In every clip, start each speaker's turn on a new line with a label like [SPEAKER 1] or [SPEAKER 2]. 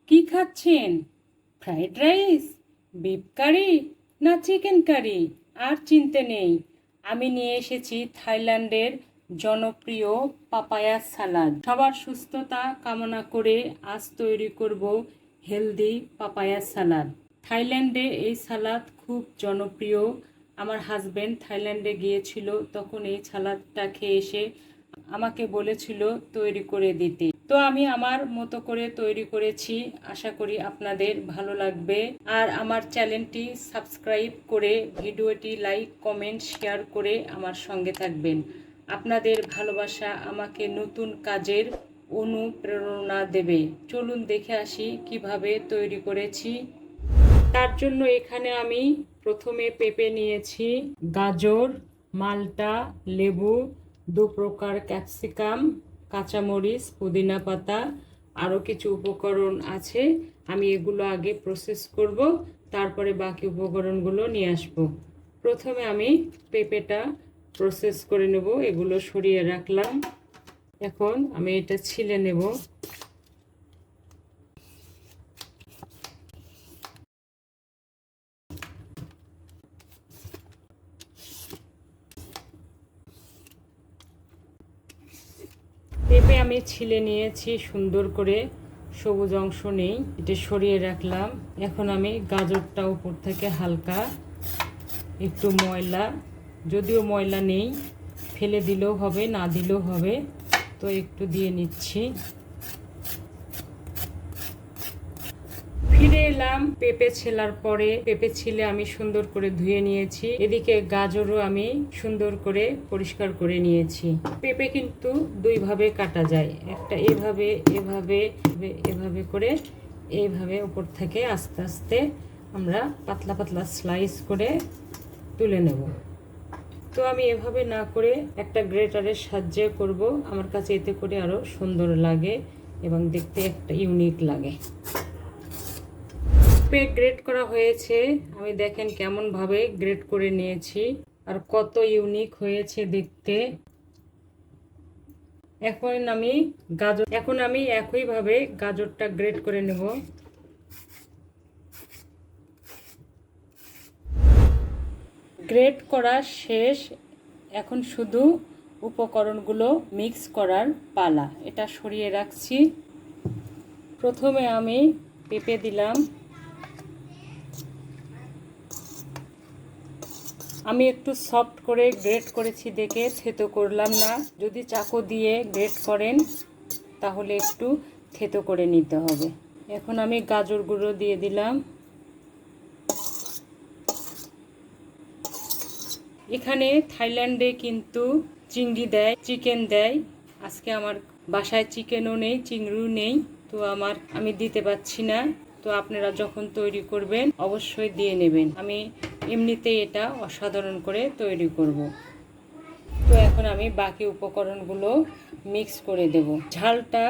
[SPEAKER 1] কি খাচ্ছেন? Fried rice, beef কারি না চিকেন কারি? আর চিনতে নেই, আমি নিয়ে এসেছি থাইল্যান্ডের জনপ্রিয় পাপায়া সালাদ। সবার সুস্থতা কামনা করে আজ তৈরি করব হেলদি পাপায়া সালাদ। থাইল্যান্ডে এই সালাদ খুব জনপ্রিয়। আমার হাজবেন্ড থাইল্যান্ডে গিয়েছিল, তখন এই সালাদটা খেয়ে এসে আমাকে বলেছিল তৈরি করে দিতে। তো আমি আমার মতো করে তৈরি করেছি, আশা করি আপনাদের ভালো লাগবে। আর আমার চ্যানেলটি সাবস্ক্রাইব করে ভিডিওটি লাইক কমেন্ট শেয়ার করে আমার সঙ্গে থাকবেন। আপনাদের ভালোবাসা আমাকে নতুন কাজের অনুপ্রেরণা দেবে। চলুন দেখে আসি কিভাবে তৈরি করেছি। তার জন্য এখানে আমি প্রথমে পেঁপে নিয়েছি, গাজর, মাল্টা, লেবু, 2 প্রকার ক্যাপসিকাম, কাঁচামরিচ, পুদিনা পাতা, আরও কিছু উপকরণ আছে। আমি এগুলো আগে প্রসেস করব, তারপরে বাকি উপকরণগুলো নিয়ে আসব। প্রথমে আমি পেঁপেটা প্রসেস করে নেব, এগুলো সরিয়ে রাখলাম। এখন আমি এটা ছিলে নেব। পেঁপে আমি ছিলে নিয়েছি সুন্দর করে, সবুজ অংশ নেই, এটা সরিয়ে রাখলাম। এখন আমি গাজরটা উপর থেকে হালকা একটু ময়লা, যদিও ময়লা নেই, ফেলে দিলেও হবে, না দিলেও হবে, তো একটু দিয়ে নিচ্ছি। ফিরে এলাম পেঁপে ছেলার পরে। পেঁপে ছিলে আমি সুন্দর করে ধুয়ে নিয়েছি। এদিকে গাজরও আমি সুন্দর করে পরিষ্কার করে নিয়েছি। পেঁপে কিন্তু 2 ভাবে কাটা যায়, একটা এভাবে, এভাবে, এভাবে করে, এইভাবে উপর থেকে আস্তে আস্তে আমরা পাতলা পাতলা স্লাইস করে তুলে নেব। তো আমি এভাবে না করে একটা গ্রেটারের সাহায্যে করব, আমার কাছে এতে করে আরও সুন্দর লাগে এবং দেখতে একটা ইউনিক লাগে। পেঁপে গ্রেট করা হয়েছে, আমি দেখেন কেমন ভাবে গ্রেট করে নিয়েছি আর কত ইউনিক হয়েছে দেখতে। এখন আমি একইভাবে গাজরটা গ্রেট করে নেব। গ্রেট করা শেষ, এখন শুধু উপকরণগুলো মিক্স করার পালা। এটা সরিয়ে রাখছি। প্রথমে আমি পেঁপে দিলাম। আমি একটু সফট করে গ্রেট করেছি দেখে থেতো করলাম না। যদি চাকু দিয়ে গ্রেট করেন তাহলে একটু থেতো করে নিতে হবে। এখন আমি গাজরগুলো দিয়ে দিলাম। এখানে থাইল্যান্ডে কিন্তু চিংড়ি দেয়, চিকেন দেয়। আজকে আমার বাসায় চিকেনও নেই, চিংড়িও নেই, তো আমি দিতে পারছি না। তো আপনারা যখন তৈরি করবেন অবশ্যই দিয়ে নেবেন। আমি এমনিতেই এটা অসাধারণ করে তৈরি করব। তো এখন আমি বাকি উপকরণগুলো মিক্স করে দেব। ঝালটা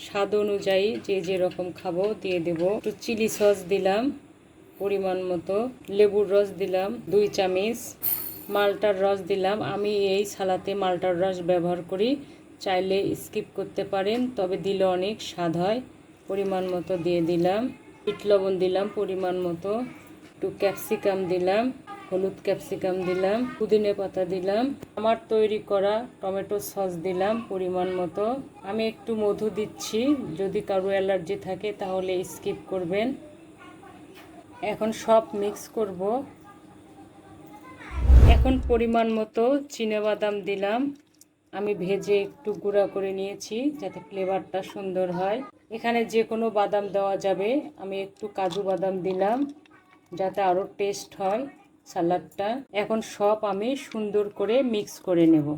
[SPEAKER 1] স্বাদ অনুযায়ী যে যেরকম খাবো দিয়ে দেব। একটু চিলি সস দিলাম পরিমাণ মতো, লেবুর রস দিলাম 2 চামচ, মাল্টার রস দিলাম। আমি এই সালাতে মাল্টার রস ব্যবহার করি, চাইলে স্কিপ করতে পারেন, তবে দিলে অনেক স্বাদ হয়। পরিমাণ মতো দিয়ে দিলাম। বিট লবণ দিলাম পরিমাণ মতো, একটু ক্যাপসিকাম দিলাম, হলুদ ক্যাপসিকাম দিলাম, পুদিনা পাতা দিলাম, আমার তৈরি করা টমেটো সস দিলাম পরিমাণ মতো। আমি একটু মধু দিচ্ছি, যদি কারো অ্যালার্জি থাকে তাহলে স্কিপ করবেন। এখন সব মিক্স করব। এখন পরিমাণ মতো চিনেবাদাম দিলাম, আমি ভেজে একটু গুঁড়া করে নিয়েছি যাতে ফ্লেভারটা সুন্দর হয়। এখানে যে কোনো বাদাম দেওয়া যাবে, আমি একটু কাজু বাদাম দিলাম যাতে আরও টেস্ট হয় সালাডটা। এখন সব আমি সুন্দর করে মিক্স করে নেব।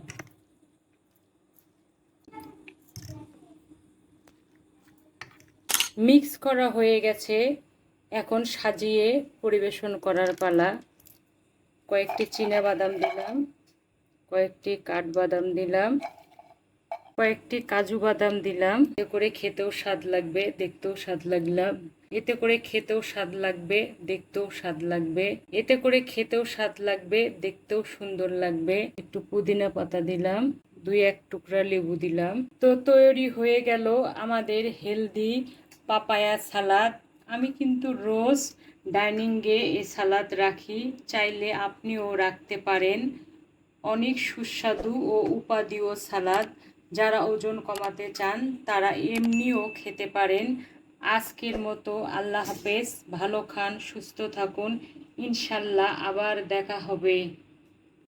[SPEAKER 1] মিক্স করা হয়ে গেছে, এখন সাজিয়ে পরিবেশন করার পালা। কয়েকটি বাদাম দিলাম, কয়েকটি কাঠবাদাম দিলাম, কয়েকটি কাজু বাদাম দিলাম। এতে করে খেতেও স্বাদ লাগবে, দেখতেও স্বাদ লাগলাম। এতে করে খেতেও স্বাদ লাগবে, দেখতেও স্বাদ লাগবে। এতে করে খেতেও স্বাদ লাগবে, দেখতেও সুন্দর লাগবে। একটু পুদিনা পাতা দিলাম, 2-1 টুকরা লেবু দিলাম। তো তৈরি হয়ে গেল আমাদের হেলদি পাপায়া সালাদ। আমি কিন্তু রোজ ডাইনিংয়ে এই সালাদ রাখি, চাইলে আপনিও রাখতে পারেন। অনেক সুস্বাদু ও উপাদেয় সালাদ। যারা ওজন কমাতে চান তারা এমনিও খেতে পারেন। আজকের মতো আল্লাহ হাফেজ। ভালো খান, সুস্থ থাকুন। ইনশাল্লাহ আবার দেখা হবে।